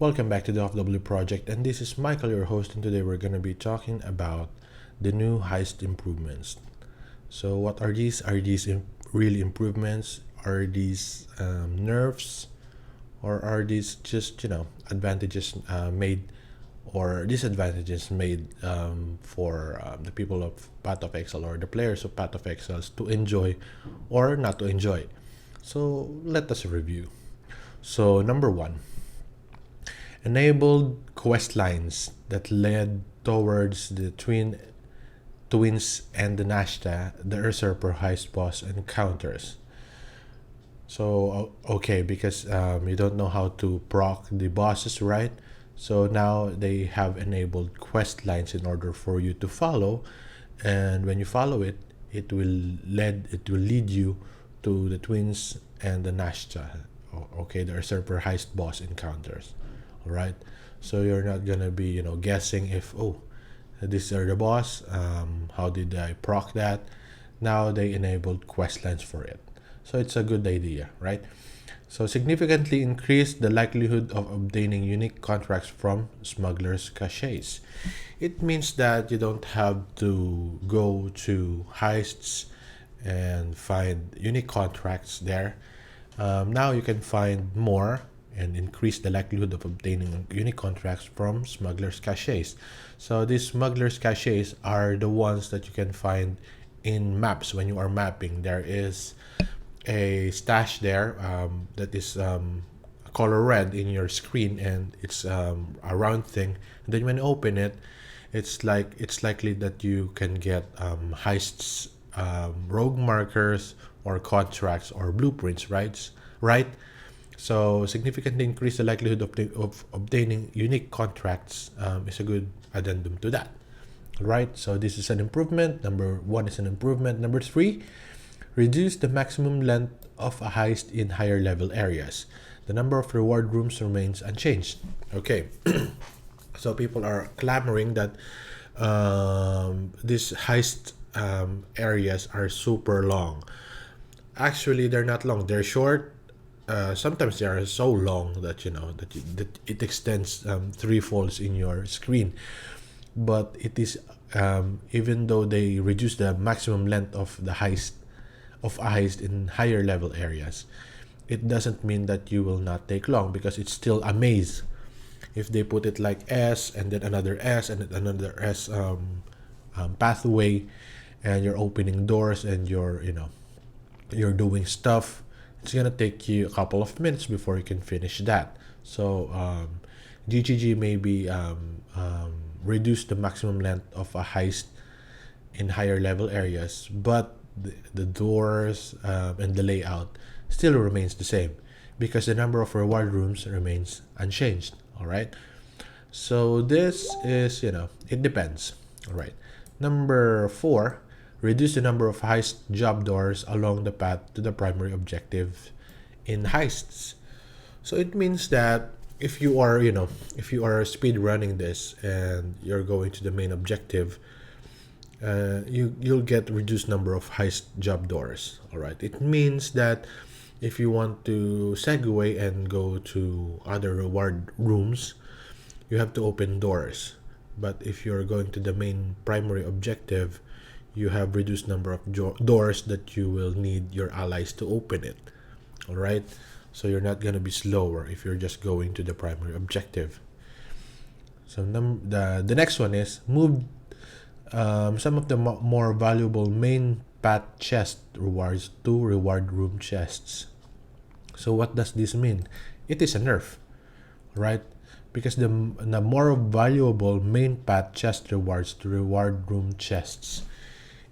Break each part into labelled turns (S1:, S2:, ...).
S1: Welcome back to the OFW project, and this is Michael, your host, and today we're going to be talking about the new heist improvements. So, what are these? Are these really improvements? Are these nerfs? Or are these just, advantages made or disadvantages made for the people of Path of Exile or the players of Path of Exiles to enjoy or not to enjoy? So, let us review. So, number one, enabled quest lines that led towards the twins and the Nashta, the usurper heist boss encounters. So okay, because you don't know how to proc the bosses, right? So now they have enabled quest lines in order for you to follow, and when you follow it, it will lead you to the twins and the Nashta. Okay, the usurper heist boss encounters. All right, so you're not gonna be guessing if these are the boss. How did I proc that? Now they enabled quest lines for it, so it's a good idea, right? So significantly increase the likelihood of obtaining unique contracts from smugglers' caches. It means that you don't have to go to heists and find unique contracts there. Now you can find more and increase the likelihood of obtaining unique contracts from smugglers' caches. So these smugglers' caches are the ones that you can find in maps when you are mapping. There is a stash there that is color red in your screen, and it's a round thing. And then when you open it, it's likely that you can get heists, rogue markers, or contracts or blueprints, right? So significantly increase the likelihood of obtaining unique contracts is a good addendum to that, right? So this is an improvement. Number one is an improvement. Number three, reduce the maximum length of a heist in higher level areas. The number of reward rooms remains unchanged. Okay, so people are clamoring that these heist areas are super long. Actually, they're not long. They're short. Sometimes they are so long that that it extends three folds in your screen. But it is even though they reduce the maximum length of the heist in higher level areas, it doesn't mean that you will not take long, because it's still a maze. If they put it like S and then another S and then another S pathway, and you're opening doors and you're doing stuff, it's gonna take you a couple of minutes before you can finish that. So GGG maybe reduce the maximum length of a heist in higher level areas, but the doors and the layout still remains the same, because the number of reward rooms remains unchanged. All right, so this is it depends. All right, number four, reduce the number of heist job doors along the path to the primary objective in heists. So it means that if you are speed running this and you're going to the main objective, you'll get reduced number of heist job doors. All right, it means that if you want to segue and go to other reward rooms, you have to open doors. But if you're going to the main primary objective, you have reduced number of doors that you will need your allies to open it. All right, so you're not going to be slower if you're just going to the primary objective. So the next one is move some of the more valuable main path chest rewards to reward room chests. So what does this mean? It is a nerf, right? Because the more valuable main path chest rewards to reward room chests,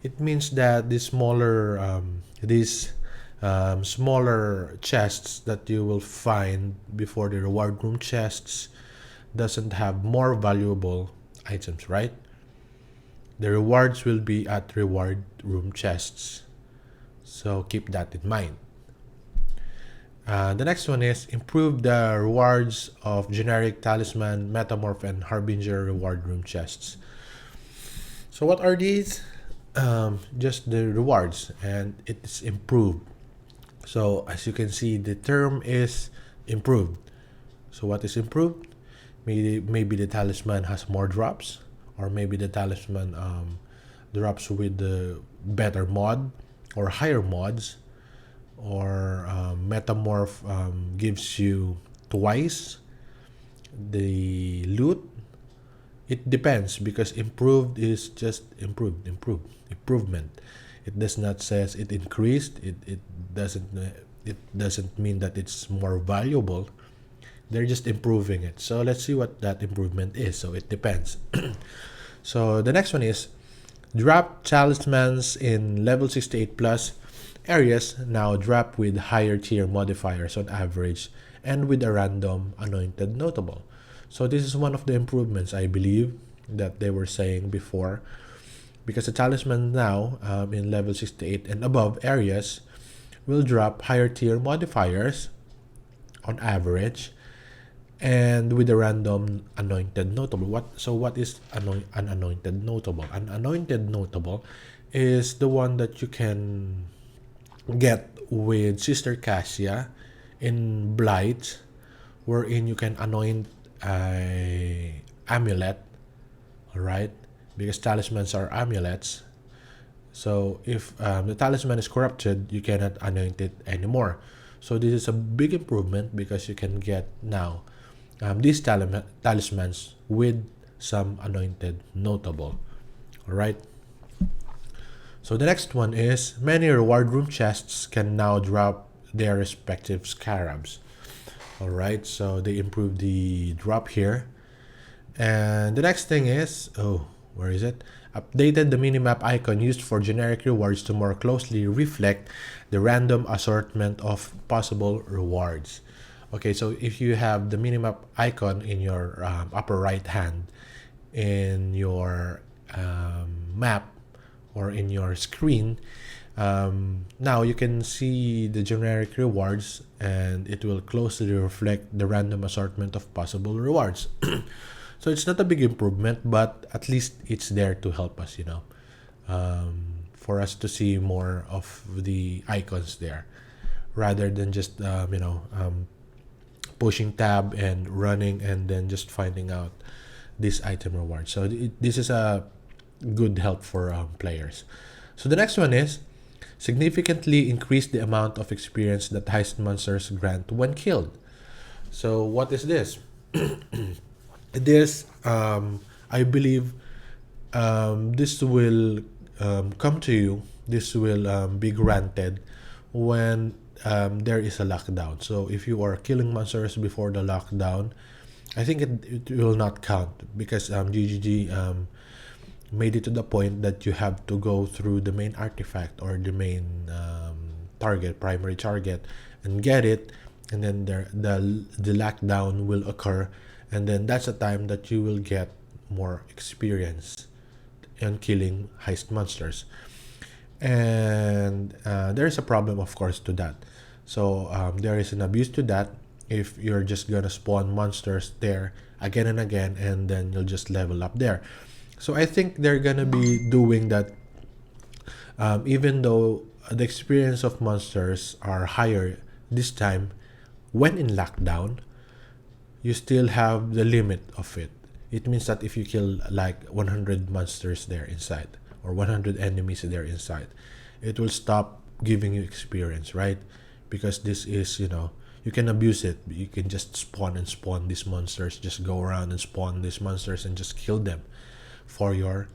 S1: it means that these smaller chests that you will find before the reward room chests doesn't have more valuable items, right? The rewards will be at reward room chests. So keep that in mind. The next one is improve the rewards of generic talisman, metamorph, and harbinger reward room chests. So what are these? Just the rewards, and it's improved. So as you can see, the term is improved. So what is improved? Maybe the talisman has more drops, or maybe the talisman drops with the better mod or higher mods, or metamorph gives you twice the loot. It depends, because improved is just improvement. It does not says it increased. It doesn't mean that it's more valuable. They're just improving it. So let's see what that improvement is. So it depends. So the next one is drop talismans in level 68 plus areas now drop with higher tier modifiers on average and with a random anointed notable. So this is one of the improvements, I believe, that they were saying before, because the talisman now in level 68 and above areas will drop higher tier modifiers on average and with a random anointed notable. What is an anointed notable? An anointed notable is the one that you can get with Sister Cassia in Blight, wherein you can anoint a amulet, alright? Because talismans are amulets. So if the talisman is corrupted, you cannot anoint it anymore. So this is a big improvement, because you can get now these talismans with some anointed notable. Alright. So the next one is many reward room chests can now drop their respective scarabs. Alright, so they improved the drop here. And the next thing is, where is it? Updated the minimap icon used for generic rewards to more closely reflect the random assortment of possible rewards. Okay, so if you have the minimap icon in your upper right hand in your map or in your screen, now you can see the generic rewards, and it will closely reflect the random assortment of possible rewards. So it's not a big improvement, but at least it's there to help us, for us to see more of the icons there, rather than just pushing tab and running and then just finding out this item reward. So this is a good help for players. So the next one is significantly increase the amount of experience that heist monsters grant when killed. So what is this? This I believe this will come to you. This will be granted when there is a lockdown. So if you are killing monsters before the lockdown, I think it will not count, because GGG made it to the point that you have to go through the main artifact or the main primary target, and get it, and then the lockdown will occur, and then that's the time that you will get more experience in killing heist monsters. And there is a problem, of course, to that. So there is an abuse to that if you're just gonna spawn monsters there again and again, and then you'll just level up there. So I think they're gonna be doing that, even though the experience of monsters are higher this time when in lockdown, you still have the limit of it. It means that if you kill like 100 monsters there inside, or 100 enemies there inside, it will stop giving you experience, right? Because this is, you can abuse it. You can just spawn these monsters, just go around and spawn these monsters and just kill them for your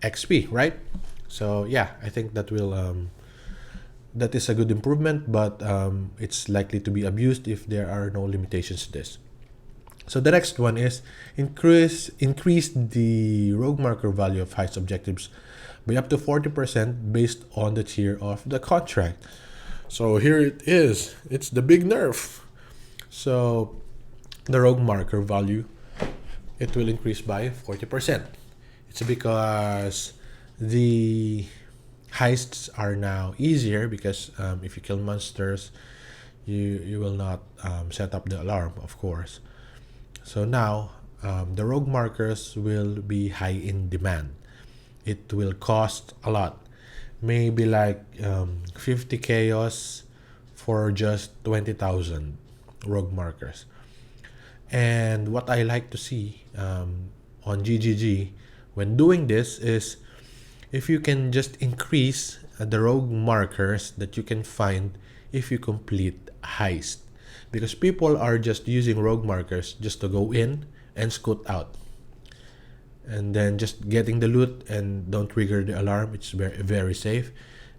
S1: XP, right? So yeah, I think that that is a good improvement, but it's likely to be abused if there are no limitations to this. So the next one is increase the rogue marker value of heist objectives by up to 40% based on the tier of the contract. So here it is. It's the big nerf. So the rogue marker value, it will increase by 40%. It's because the heists are now easier, because if you kill monsters, you will not set up the alarm, of course. So now the rogue markers will be high in demand. It will cost a lot, maybe like 50 chaos for just 20,000 rogue markers. And what I like to see on GGG when doing this is if you can just increase the rogue markers that you can find if you complete heist, because people are just using rogue markers just to go in and scoot out and then just getting the loot and don't trigger the alarm. It's very, very safe,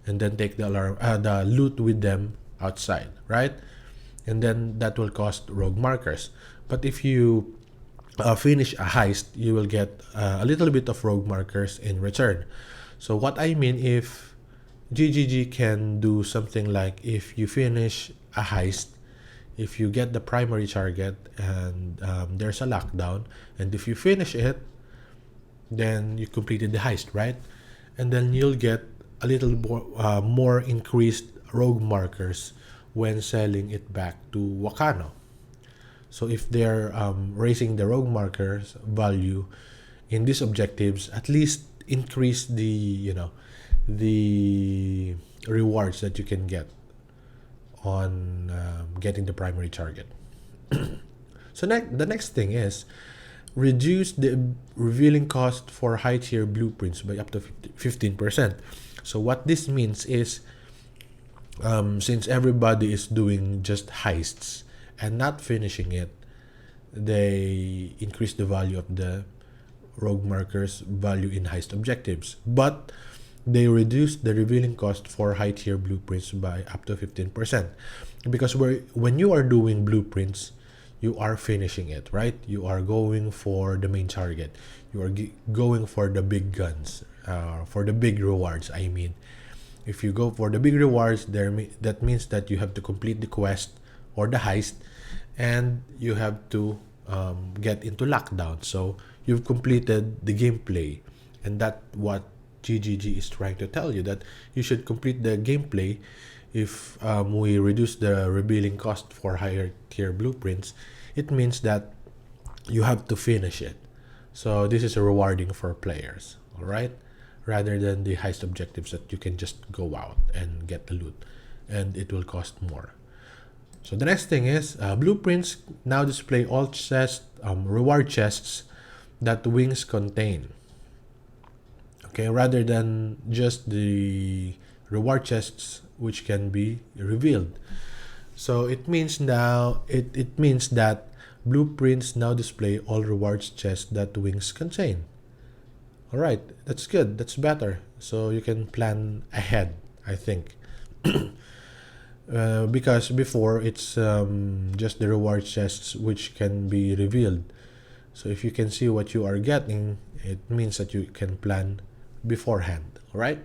S1: and then take the the loot with them outside, right? And then that will cost rogue markers. But if you finish a heist, you will get a little bit of rogue markers in return. So what I mean, if GGG can do something like, if you finish a heist, if you get the primary target and there's a lockdown, and if you finish it, then you completed the heist, right? And then you'll get a little more increased rogue markers when selling it back to Wakano. So if they're raising the rogue markers value in these objectives, at least increase the the rewards that you can get on getting the primary target. So the next thing is reduce the revealing cost for high tier blueprints by up to 15%. So what this means is, since everybody is doing just heists and not finishing it, they increase the value of the rogue markers value in heist objectives, but they reduce the revealing cost for high tier blueprints by up to 15%, because when you are doing blueprints, you are finishing it, right? You are going for the main target, you are going for the big guns, for the big rewards. I mean, if you go for the big rewards, that means that you have to complete the quest or the heist, and you have to get into lockdown. So you've completed the gameplay, and that's what GGG is trying to tell you, that you should complete the gameplay. If we reduce the revealing cost for higher tier blueprints, it means that you have to finish it. So this is rewarding for players, all right? Rather than the heist objectives that you can just go out and get the loot, and it will cost more. So the next thing is blueprints now display all reward chests that wings contain. Okay, rather than just the reward chests which can be revealed. So it means it means that blueprints now display all rewards chests that wings contain. All right, that's good. That's better. So you can plan ahead, I think. Because before it's just the reward chests which can be revealed. So if you can see what you are getting, it means that you can plan beforehand. All right.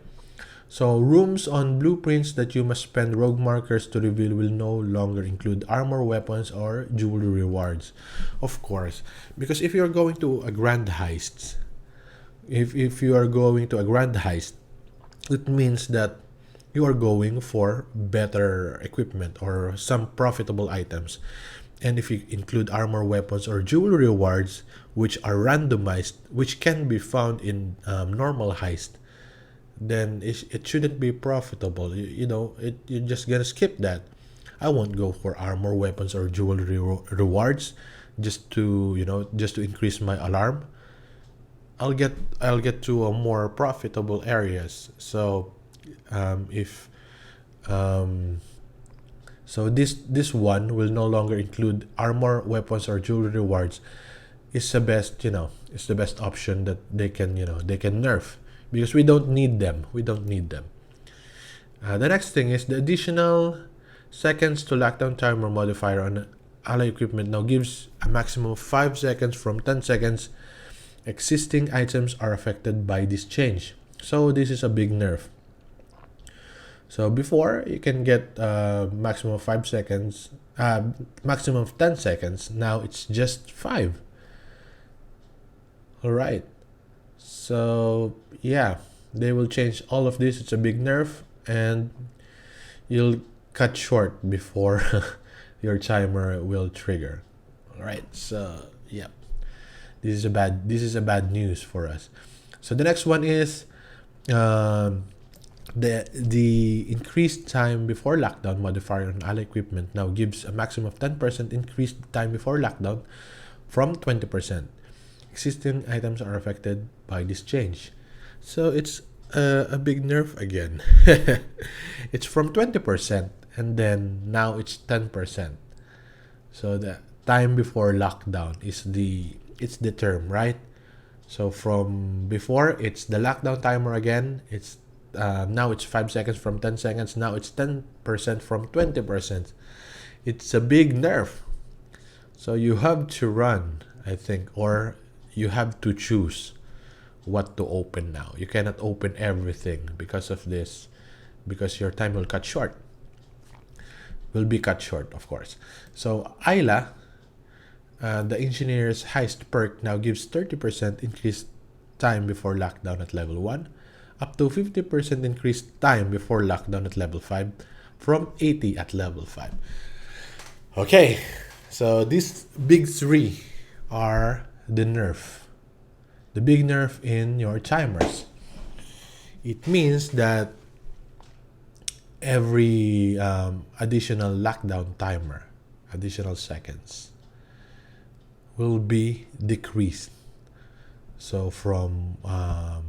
S1: So rooms on blueprints that you must spend rogue markers to reveal will no longer include armor, weapons, or jewelry rewards. Of course, because if you're going to a grand heist, if you are going to a grand heist, it means that you are going for better equipment or some profitable items. And if you include armor, weapons, or jewelry rewards, which are randomized, which can be found in normal heist, then it shouldn't be profitable. You're just gonna skip that. I won't go for armor, weapons, or jewelry rewards just to increase my alarm. I'll get to a more profitable areas. So if so this one will no longer include armor, weapons, or jewelry rewards. It's the best, it's the best option that they can nerf, because we don't need them. The next thing is the additional seconds to lockdown timer modifier on ally equipment now gives a maximum of 5 seconds from 10 seconds. Existing items are affected by this change. So this is a big nerf. So before you can get maximum of 5 seconds, maximum of 10 seconds. Now it's just 5. All right. So yeah, they will change all of this. It's a big nerf, and you'll cut short before your timer will trigger. All right. So yeah, this is a bad news for us. So the next one is the increased time before lockdown modifier on ally equipment now gives a maximum of 10% increased time before lockdown from 20%. Existing items are affected by this change. So it's a big nerf again. It's from 20%, and then now it's 10%. So the time before lockdown is the term, right? So from before, it's the lockdown timer again. It's now it's 5 seconds from 10 seconds. Now it's 10% from 20%. It's a big nerf. So you have to run, I think, or you have to choose what to open now. You cannot open everything because of this, because your time will cut short. Will be cut short, of course. So Ayla, the engineer's heist perk now gives 30% increased time before lockdown at level 1, up to 50% increased time before lockdown at level 5, from 80 at level 5. Okay, so these big three are the nerf. The big nerf in your timers. It means that every additional lockdown timer, additional seconds, will be decreased. So from raw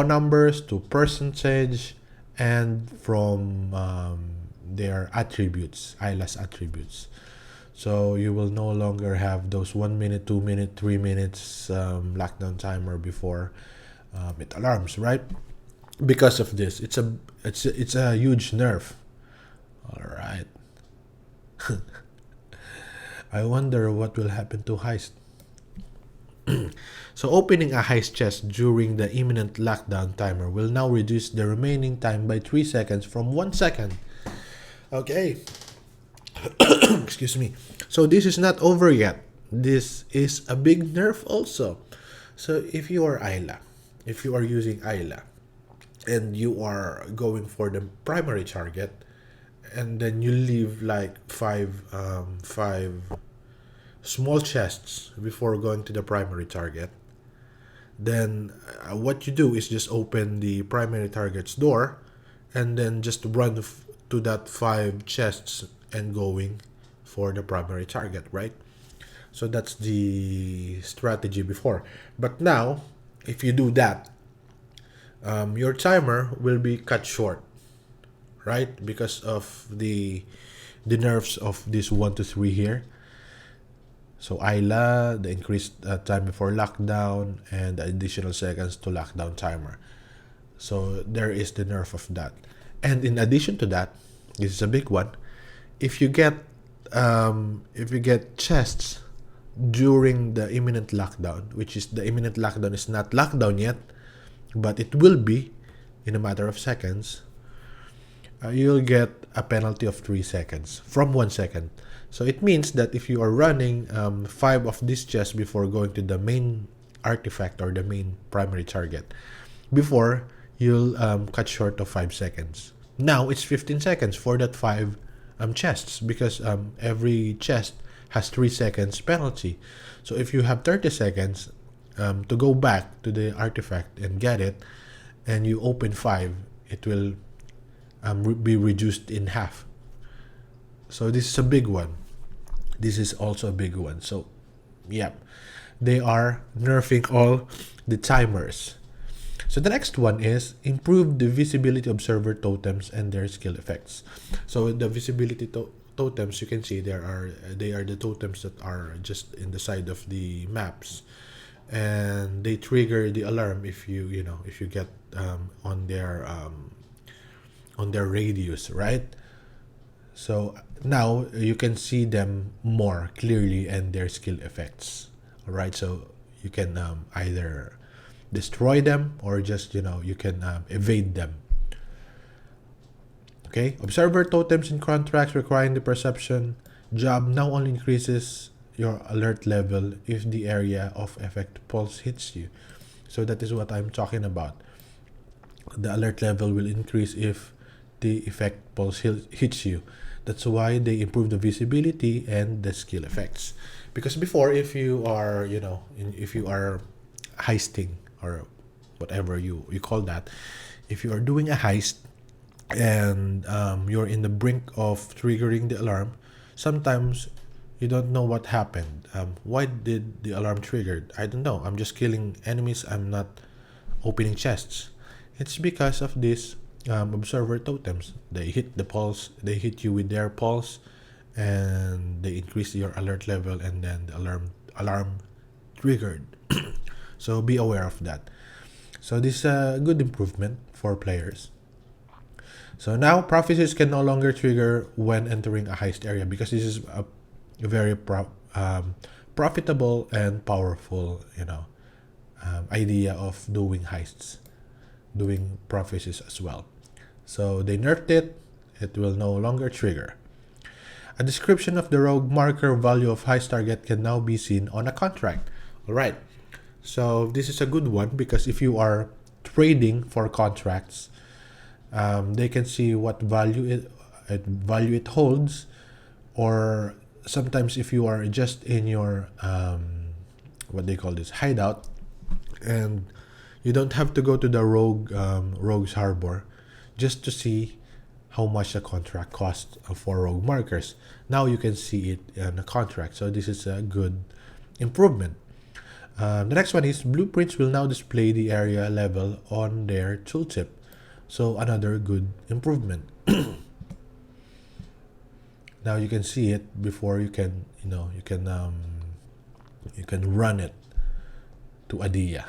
S1: numbers to percentage, and from their attributes, Ayla's attributes. So you will no longer have those 1 minute, 2 minute, 3 minutes lockdown timer before it alarms, right? Because of this, it's a huge nerf. All right. I wonder what will happen to heist. So opening a heist chest during the imminent lockdown timer will now reduce the remaining time by 3 seconds from 1 second. Okay. Excuse me. So this is not over yet. This is a big nerf also. So if you are Ayla, if you are using Ayla, and you are going for the primary target, and then you leave like five small chests before going to the primary target, then what you do is just open the primary target's door, and then just run to that 5 chests and going for the primary target, right? So that's the strategy before. But now, if you do that, your timer will be cut short, right? Because of the nerfs of this 1 to 3 here. So Ayla, the increased time before lockdown, and the additional seconds to lockdown timer. So there is the nerf of that. And in addition to that, this is a big one. If you get chests during the imminent lockdown, which is the imminent lockdown is not lockdown yet, but it will be in a matter of seconds, you'll get a penalty of 3 seconds from 1 second. So it means that if you are running 5 of these chests before going to the main artifact or the main primary target, before you'll cut short of 5 seconds. Now it's 15 seconds for that 5 chests, because every chest has 3 seconds penalty. So if you have 30 seconds to go back to the artifact and get it, and you open 5, it will be reduced in half. So this is a big one. This is also a big one. So, yeah, they are nerfing all the timers. So the next one is improve the visibility observer totems and their skill effects. So the visibility totems, you can see they are the totems that are just in the side of the maps, and they trigger the alarm if you get on their radius, right? So now you can see them more clearly and their skill effects. All right, so you can either destroy them or just you can evade them. Okay, observer totems in contracts requiring the perception job now only increases your alert level if the area of effect pulse hits you. So that is what I'm talking about. The alert level will increase if the effect pulse hits you. That's why they improve the visibility and the skill effects. Because before, if you are if you are heisting or whatever you call that, if you are doing a heist and you're in the brink of triggering the alarm, sometimes You don't know what happened. Why did the alarm triggered? I don't know. I'm just killing enemies. I'm not opening chests. It's because of these observer totems. They hit the pulse. They hit you with their pulse, and they increase your alert level, and then the alarm triggered. So be aware of that. So this is a good improvement for players. So now prophecies can no longer trigger when entering a heist area, because this is a very profitable and powerful, idea of doing heists, doing prophecies as well. So they nerfed it. It will no longer trigger. A description of the rogue marker value of heist target can now be seen on a contract. All right. So this is a good one, because if you are trading for contracts, they can see what value it holds, or sometimes if you are just in your what they call this hideout, and you don't have to go to the rogue's harbor just to see how much a contract costs for rogue markers. Now you can see it in a contract. So this is a good improvement. The next one is blueprints will now display the area level on their tooltip. So another good improvement. Now you can see it before you can run it to Adia.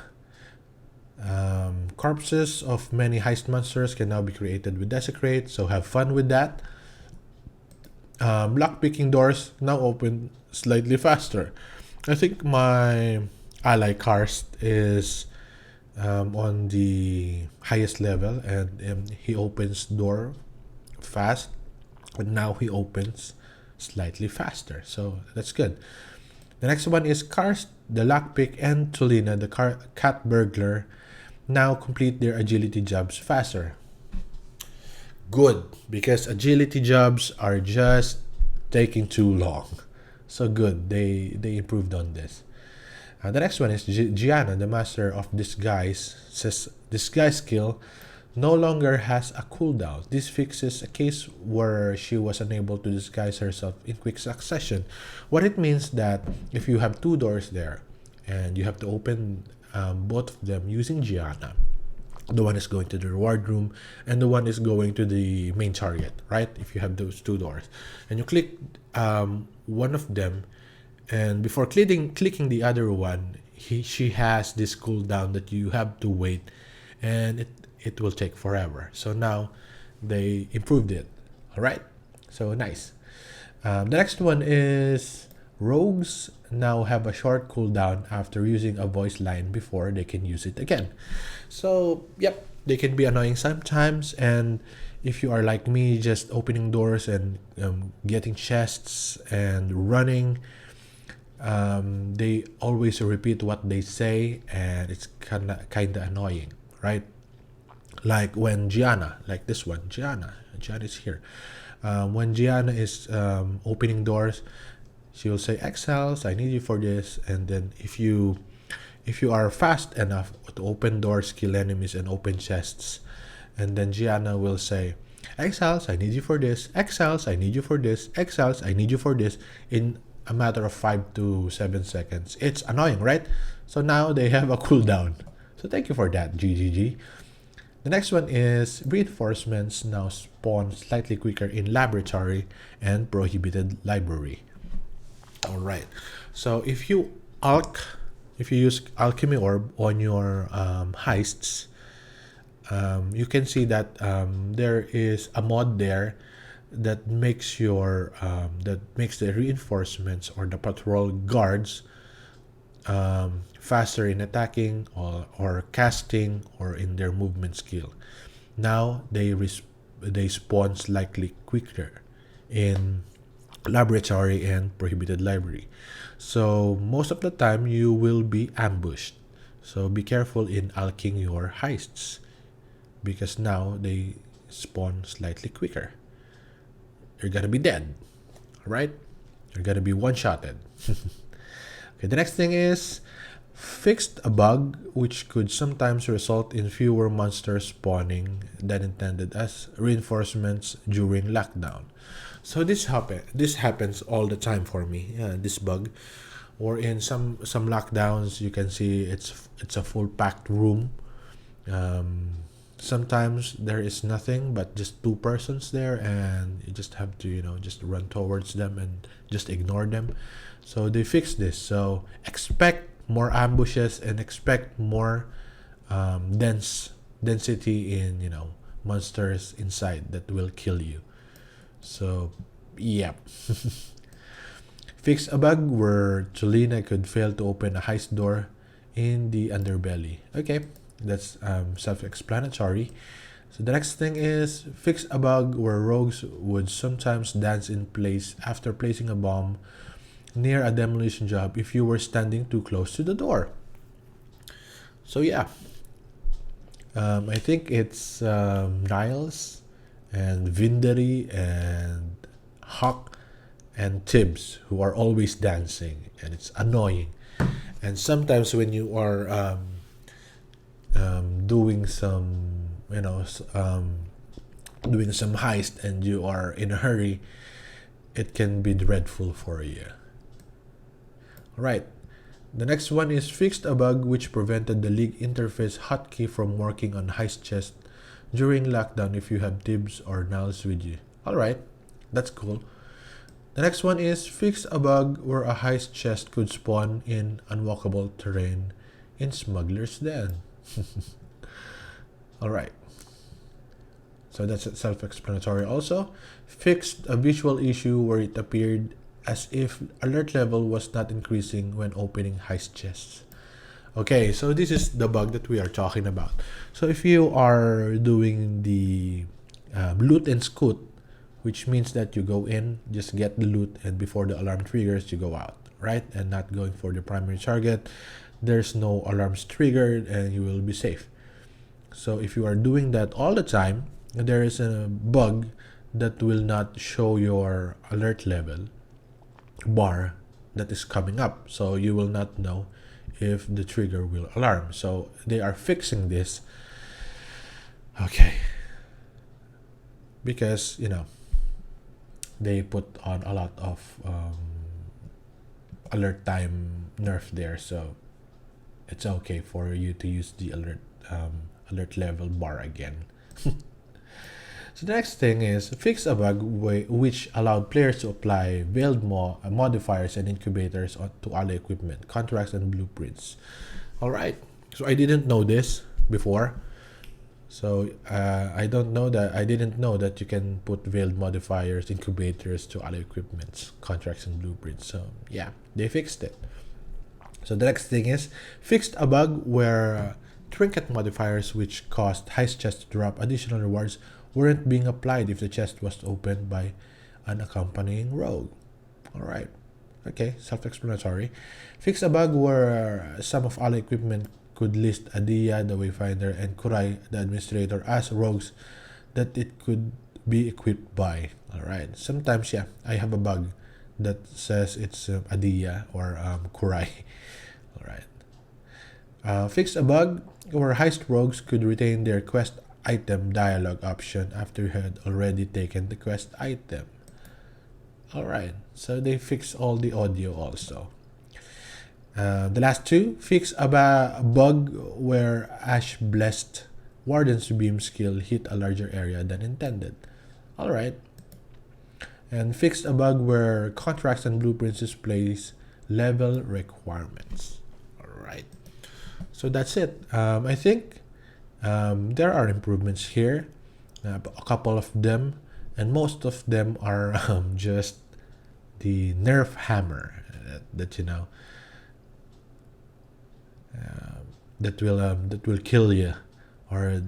S1: Corpses of many heist monsters can now be created with Desecrate, so have fun with that. Lockpicking doors now open slightly faster. I think my ally Karst is on the highest level, and he opens door fast, but now he opens slightly faster, so that's good. The next one is Karst, the Lockpick, and Tulina, the Cat Burglar, now complete their agility jobs faster. Good, because agility jobs are just taking too long. So good, they improved on this. The next one is Gianna, the master of disguise. Says disguise skill no longer has a cooldown. This fixes a case where she was unable to disguise herself in quick succession. What it means that if you have two doors there and you have to open both of them using Gianna, the one is going to the reward room and the one is going to the main target, right? If you have those two doors and you click one of them, and before clicking the other one, she has this cooldown that you have to wait, and it will take forever. So now they improved it. All right, so nice. The next one is rogues now have a short cooldown after using a voice line before they can use it again. So yep, they can be annoying sometimes, and if you are like me, just opening doors and getting chests and running, they always repeat what they say, and it's kind of annoying, right? Like when Gianna, like this one, Gianna is here. When Gianna is opening doors, she will say, "Exiles, I need you for this." And then if you are fast enough to open doors, kill enemies, and open chests, and then Gianna will say, "Exiles, I need you for this. Exiles, I need you for this. Exiles, I need you for this," in a matter of 5 to 7 seconds. It's annoying, right? So now they have a cooldown. So thank you for that, GGG. The next one is reinforcements now spawn slightly quicker in laboratory and prohibited library. All right. So if you use alchemy orb on your heists, you can see that there is a mod there that makes the reinforcements or the patrol guards faster in attacking or casting or in their movement skill. Now they spawn slightly quicker in laboratory and prohibited library. So most of the time you will be ambushed. So be careful in alching your heists, because now they spawn slightly quicker. You're gonna be dead, right? You're gonna be one-shotted. Okay, the next thing is fixed a bug which could sometimes result in fewer monsters spawning than intended as reinforcements during lockdown. So this happens all the time for me. This bug, or in some lockdowns, you can see it's a full packed room. Um, Sometimes there is nothing but just two persons there, and you just have to just run towards them and just ignore them. So they fixed this. So expect more ambushes and expect more density in monsters inside that will kill you. So yeah. Fix a bug where Cholina could fail to open a heist door in the underbelly. Okay, that's self-explanatory. So the next thing is fix a bug where rogues would sometimes dance in place after placing a bomb near a demolition job if you were standing too close to the door. So yeah, I think it's Niles and Vindari and Hawk and Tibbs who are always dancing, and it's annoying. And sometimes when you are doing some, doing some heist and you are in a hurry, it can be dreadful for you. All right. The next one is fixed a bug which prevented the League interface hotkey from working on heist chest during lockdown if you have Tibbs or Niles with you. Alright, that's cool. The next one is fix a bug where a heist chest could spawn in unwalkable terrain in Smuggler's Den. Alright. So that's self-explanatory also. Fixed a visual issue where it appeared as if alert level was not increasing when opening heist chests. Okay, so this is the bug that we are talking about. So if you are doing the loot and scoot, which means that you go in, just get the loot, and before the alarm triggers, you go out, right? And not going for the primary target. There's no alarms triggered and you will be safe. So if you are doing that all the time, there is a bug that will not show your alert level bar that is coming up, so you will not know if the trigger will alarm. So they are fixing this, okay, because they put on a lot of alert time nerf there, so it's okay for you to use the alert level bar again. So the next thing is fix a bug which allowed players to apply veiled modifiers and incubators to ally equipment, contracts, and blueprints. Alright, so I didn't know this before. So I didn't know that you can put veiled modifiers, incubators to ally equipment, contracts, and blueprints. So yeah, they fixed it. So the next thing is fixed a bug where trinket modifiers which caused heist chests to drop additional rewards weren't being applied if the chest was opened by an accompanying rogue. Alright. Okay, self-explanatory. Fix a bug where some of ally equipment could list Adia, the Wayfinder, and Kurai, the Administrator, as rogues that it could be equipped by. Alright. Sometimes, yeah, I have a bug that says it's Adia or Kurai. Alright. Fix a bug where heist rogues could retain their quest item dialogue option after you had already taken the quest item. Alright, so they fix all the audio also. The last two, fix a bug where Ash Blessed Warden's Beam skill hit a larger area than intended. Alright. And fixed a bug where contracts and blueprints displays level requirements. Alright. So that's it. I think there are improvements here, a couple of them, and most of them are just the nerf hammer that will kill you, or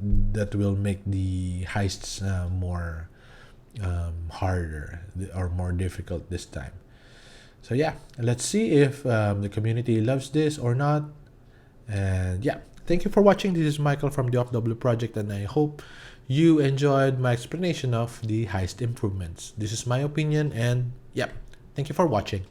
S1: that will make the heists more harder or more difficult this time. So yeah, let's see if the community loves this or not. And yeah, thank you for watching. This is Michael from the OffW Project, and I hope you enjoyed my explanation of the heist improvements. This is my opinion, and yeah, thank you for watching.